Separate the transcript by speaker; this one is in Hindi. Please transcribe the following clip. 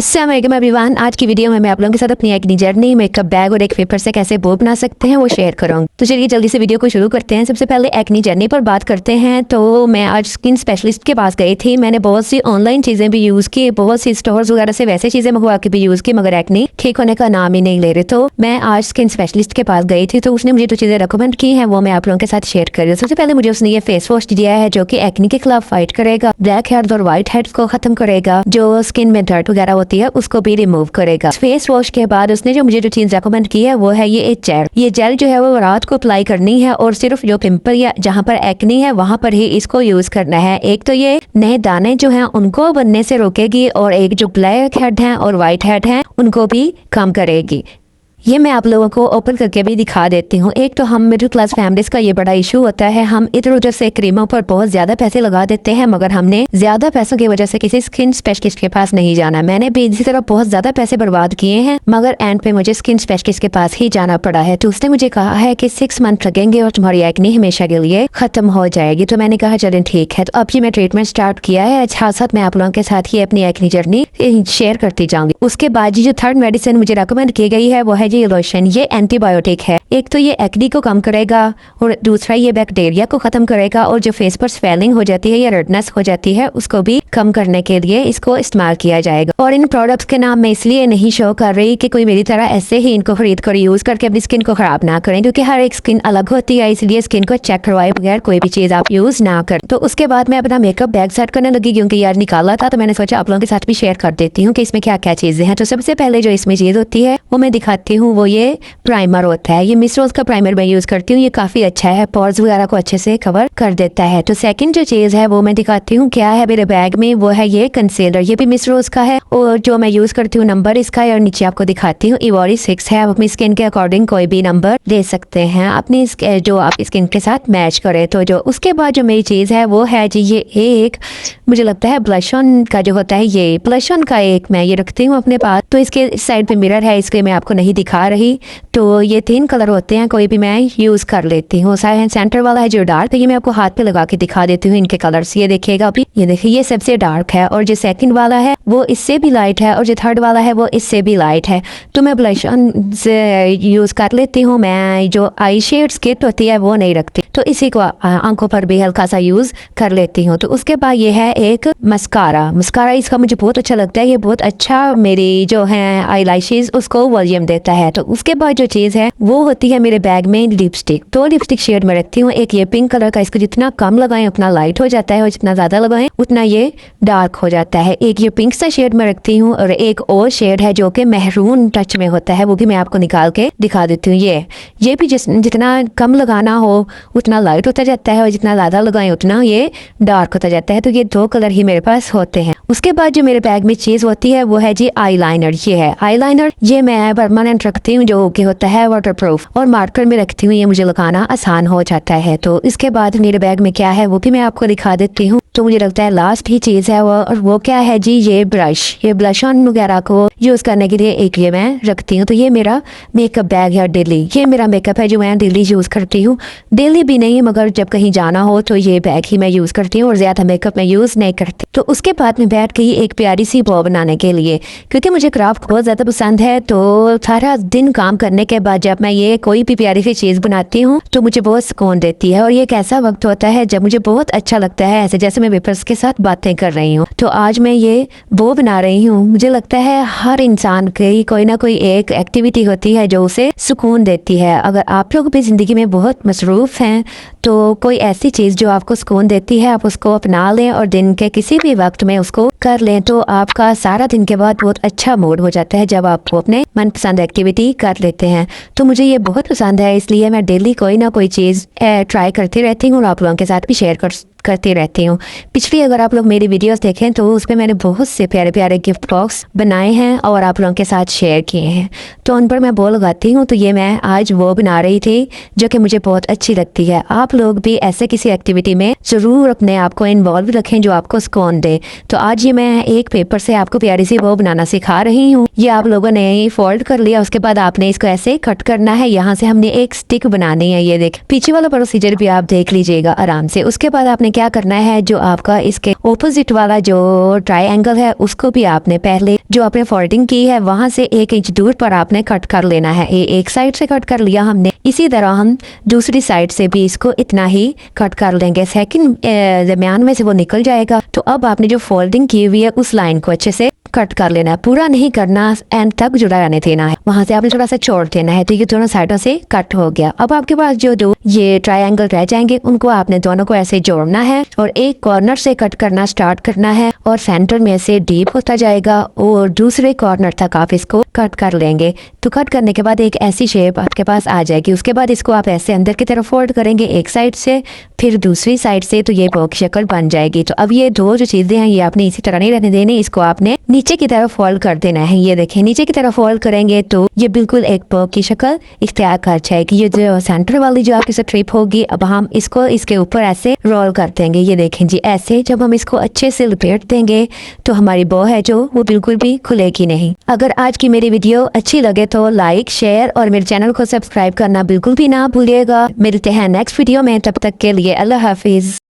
Speaker 1: अस्सलाम वालेकुम एवरीवन। आज की वीडियो में मैं आप लोगों के साथ अपनी एक्नी जर्नी, मेकअप बैग और एक पेपर से कैसे बो बना सकते हैं वो शेयर करूँगी। तो चलिए जल्दी से वीडियो को शुरू करते हैं। सबसे पहले एक्नी जर्नी पर बात करते हैं। तो मैं आज स्किन स्पेशलिस्ट के पास गई थी। मैंने बहुत सी ऑनलाइन चीज़ें भी यूज़ की, बहुत सी स्टोर्स वगैरह से वैसे चीज़ें मंगवा के भी यूज़ की, मगर एक्नी ठीक होने का नाम ही नहीं ले रहे। तो मैं आज स्किन स्पेशलिस्ट के पास गई थी, तो उसने मुझे जो चीज़ें रिकमेंड की हैं वो मैं आप लोगों के साथ शेयर कर रही हूँ। सबसे पहले मुझे उसने ये फेस वॉश दिया है जो कि एक्नी के खिलाफ फाइट करेगा, ब्लैक हेड्स और व्हाइट हेड्स को खत्म करेगा, जो स्किन में डर्ट वगैरह होती है उसको भी रिमूव करेगा। फेस वॉश के बाद उसने जो मुझे जो चीज रेकमेंड की है वो है ये एक जेल। ये जेल जो है वो रात को अप्लाई करनी है और सिर्फ जो पिंपल या जहाँ पर एक्नी है वहां पर ही इसको यूज करना है। एक तो ये नए दाने जो हैं उनको बनने से रोकेगी और एक जो ब्लैक हेड हैं और व्हाइट हेड हैं उनको भी कम करेगी। ये मैं आप लोगों को ओपन करके भी दिखा देती हूँ। एक तो हम मिडिल क्लास फैमिलीज का ये बड़ा इशू होता है, हम इधर उधर से क्रीमों पर बहुत ज्यादा पैसे लगा देते हैं, मगर हमने ज्यादा पैसों की वजह से किसी स्किन स्पेशलिस्ट के पास नहीं जाना। मैंने भी इसी तरह बहुत ज्यादा पैसे बर्बाद किए हैं, मगर एंड पे मुझे स्किन स्पेशलिस्ट के पास ही जाना पड़ा है। तो उसने मुझे कहा है कि 6 मंथ लगेंगे और तुम्हारी एक्नी हमेशा के लिए खत्म हो जाएगी। तो मैंने कहा चलें ठीक है। तो अब ये मैं ट्रीटमेंट स्टार्ट किया है। साथ साथ मैं आप लोगों के साथ ही अपनी एक्नी जर्नी शेयर करती जाऊंगी। उसके बाद जो थर्ड मेडिसिन मुझे रिकमेंड की गई है वो है ये लोशन। ये एंटीबायोटिक है। एक तो ये एक्नी को कम करेगा और दूसरा ये बैक्टीरिया को खत्म करेगा, और जो फेस पर स्वेलिंग हो जाती है या रेडनेस हो जाती है उसको भी कम करने के लिए इसको इस्तेमाल किया जाएगा। और इन प्रोडक्ट्स के नाम मैं इसलिए नहीं शो कर रही कि कोई मेरी तरह ऐसे ही इनको खरीद कर यूज करके अपनी स्किन को खराब ना करें, क्योंकि हर एक स्किन अलग होती है, इसलिए स्किन को चेक करवाए बगैर कोई भी चीज आप यूज ना कर। तो उसके बाद मैं अपना मेकअप बैग सेट करने लगी, क्योंकि यार निकाला था तो मैंने सोचा आप लोगों के साथ भी शेयर कर देती हूँ कि इसमें क्या क्या चीजें हैं। तो सबसे पहले जो इसमें चीज होती है वो मैं दिखाती हूँ, वो ये प्राइमर होता है। ये मिस रोज का प्राइमर मैं यूज करती हूँ, ये काफी अच्छा है, पोर्स वगैरह को अच्छे से कवर कर देता है। तो सेकंड जो चीज है वो मैं दिखाती हूँ क्या है मेरे बैग में, वो है ये कंसीलर। ये भी मिस रोज का है और जो मैं यूज करती हूँ नंबर इसका है, और नीचे आपको दिखाती हूँ इवोरी 6 है। आप अपनी स्किन के अकॉर्डिंग कोई भी नंबर ले सकते हैं अपनी जो आप स्किन के साथ मैच करे। तो जो उसके बाद जो मेरी चीज है वो है जी ये एक, मुझे लगता है ब्लश ऑन का जो होता है, ये ब्लश ऑन का एक मैं ये रखती हूँ अपने पास। तो इसके साइड पे मिरर है, इसके मैं आपको नहीं दिखा रही। तो ये 3 कलर होते हैं, कोई भी मैं यूज कर लेती हूँ। सेंटर वाला है जो डार्क, तो ये मैं आपको हाथ पे लगा के दिखा देती हूँ इनके कलर्स। ये देखिएगा अभी, ये देखिए ये सबसे डार्क है, और जो सेकंड वाला है वो इससे भी लाइट है, और जो थर्ड वाला है वो इससे भी लाइट है। तो मैं ब्लश ऑन से यूज कर लेती हूँ। मैं जो आई शेड्स किट होती है वो नहीं रखती, तो इसी को आंखों पर भी हल्का सा यूज कर लेती हूँ। तो उसके बाद ये है एक मस्कारा। मस्कारा इसका मुझे बहुत अच्छा लगता है, ये बहुत अच्छा मेरी जो है आई लैशेज उसको वॉल्यूम देता है। तो उसके बाद जो चीज है वो होती है मेरे बैग में लिपस्टिक। 2 लिपस्टिक शेड में रखती हूँ। एक ये पिंक कलर का, इसको जितना कम लगाएं उतना लाइट हो जाता है, और जितना ज्यादा लगाएं उतना ये डार्क हो जाता है। एक ये पिंक सा शेड में रखती हूँ, और एक और शेड है जो कि मेहरून टच में होता है, वो भी मैं आपको निकाल के दिखा देती हूँ। ये भी जितना कम लगाना हो उतना लाइट होता जाता है, और जितना ज्यादा लगाएं उतना ये डार्क होता जाता है। तो ये 2 कलर ही मेरे पास होते हैं। उसके बाद जो मेरे बैग में चीज होती है वो है जी आई लाइनर। ये है आई लाइनर, ये मैं परमानेंट रखती हूँ जो कि होता है वाटरप्रूफ, और मार्कर में रखती हूँ, ये मुझे लगाना आसान हो जाता है। तो इसके बाद मेरे बैग में क्या है वो भी मैं आपको दिखा देती हूँ। तो मुझे लगता है लास्ट ही चीज है वो, और वो क्या है जी ये ब्रश। ये ब्लश ऑन वगैरह को यूज करने के लिए एक ये मैं रखती हूँ। तो ये मेरा मेकअप बैग है डेली। ये मेरा मेकअप है जो मैं डेली यूज करती हूँ। डेली भी नहीं मगर जब कहीं जाना हो तो ये बैग ही मैं यूज करती हूँ, और ज्यादा मेकअप मैं यूज नहीं करती। तो उसके बाद में बैठ गई एक प्यारी सी बो बनाने के लिए, क्योंकि मुझे क्राफ्ट बहुत ज्यादा पसंद है। तो सारा दिन काम करने के बाद जब मैं ये कोई भी प्यारी सी चीज बनाती हूँ तो मुझे बहुत सुकून देती है, और ये एक ऐसा वक्त होता है जब मुझे बहुत अच्छा लगता है, ऐसे जैसे मैं वेपर्स के साथ बातें कर रही हूँ। तो आज मैं ये वो बना रही हूँ। मुझे लगता है हर इंसान की कोई ना कोई एक एक्टिविटी होती है जो उसे सुकून देती है। अगर आप लोग भी जिंदगी में बहुत मसरूफ हैं तो कोई ऐसी चीज जो आपको सुकून देती है आप उसको अपना लें, और दिन के किसी भी वक्त में उसको कर लें, तो आपका सारा दिन के बाद बहुत अच्छा मूड हो जाता है जब आप अपने मनपसंद एक्टिविटी कर लेते हैं। तो मुझे ये बहुत पसंद है, इसलिए मैं डेली कोई ना कोई चीज ट्राई करती रहती हूँ और आप लोगों के साथ भी शेयर करती रहती हूँ। पिछली अगर आप लोग मेरी वीडियोस देखें तो उस पर मैंने बहुत से प्यारे प्यारे गिफ्ट बॉक्स बनाए हैं और आप लोगों के साथ शेयर किए हैं, तो उन पर मैं वो लगाती हूँ। तो ये मैं आज वो बना रही थी जो कि मुझे बहुत अच्छी लगती है। आप लोग भी ऐसे किसी एक्टिविटी में ज़रूर अपने आप को इन्वॉल्व रखें जो आपको सुकून दे। तो आज ये मैं एक पेपर से आपको प्यारी सी वो बनाना सिखा रही हूँ। ये आप लोगों ने फोल्ड कर लिया, उसके बाद आपने इसको ऐसे कट करना है। यहाँ से हमने एक स्टिक बनानी है, ये देख पीछे वाला प्रोसीजर भी आप देख लीजिएगा आराम से। उसके बाद आपने क्या करना है, जो आपका इसके ऑपोजिट वाला जो ट्रायंगल है उसको भी आपने पहले जो आपने फोल्डिंग की है वहां से 1 इंच दूर पर आपने कट कर लेना है। एक साइड से कट कर लिया हमने, इसी तरह हम दूसरी साइड से भी इसको इतना ही कट कर लेंगे। सेकंड दरमियान में से वो निकल जाएगा। तो अब आपने जो फोल्डिंग की हुई है उस लाइन को अच्छे से कट कर लेना है, पूरा नहीं करना, एंड तक जुड़ा रहने देना है, वहां से आपने थोड़ा सा छोड़ देना है। तो ये दोनों साइडों से कट हो गया। अब आपके पास जो दो ये ट्रायंगल रह जाएंगे उनको आपने दोनों को ऐसे जोड़ना है और एक कॉर्नर से कट करना स्टार्ट करना है और सेंटर में से डीप होता जाएगा और दूसरे कॉर्नर तक आप इसको कट कर लेंगे। तो कट करने के बाद एक ऐसी शेप आपके पास आ जाएगी। उसके बाद इसको आप ऐसे अंदर की तरफ फोल्ड करेंगे एक साइड से, फिर दूसरी साइड से, तो ये बॉ की शक्ल बन जाएगी। तो अब ये दो जो चीजें हैं ये आपने इसी तरह नहीं रहने देने, इसको आपने नीचे की तरफ फोल्ड कर देना है। ये देखें, नीचे की तरफ फोल्ड करेंगे तो ये बिल्कुल एक बॉ की शक्ल इख्तियार कर जाएगी। ये जो सेंटर वाली जो आपकी स्ट्रिप होगी, अब हम इसको इसके ऊपर ऐसे रोल कर देंगे। ये देखें जी, ऐसे जब हम इसको अच्छे से लपेट देंगे तो हमारी बॉ है जो वो बिल्कुल भी खुलेगी नहीं। अगर आज की मेरी वीडियो अच्छी लगे तो लाइक, शेयर और मेरे चैनल को सब्सक्राइब करना बिल्कुल भी ना भूलिएगा। मिलते हैं नेक्स्ट वीडियो में, तब तक के लिए अल्लाह हाफिज।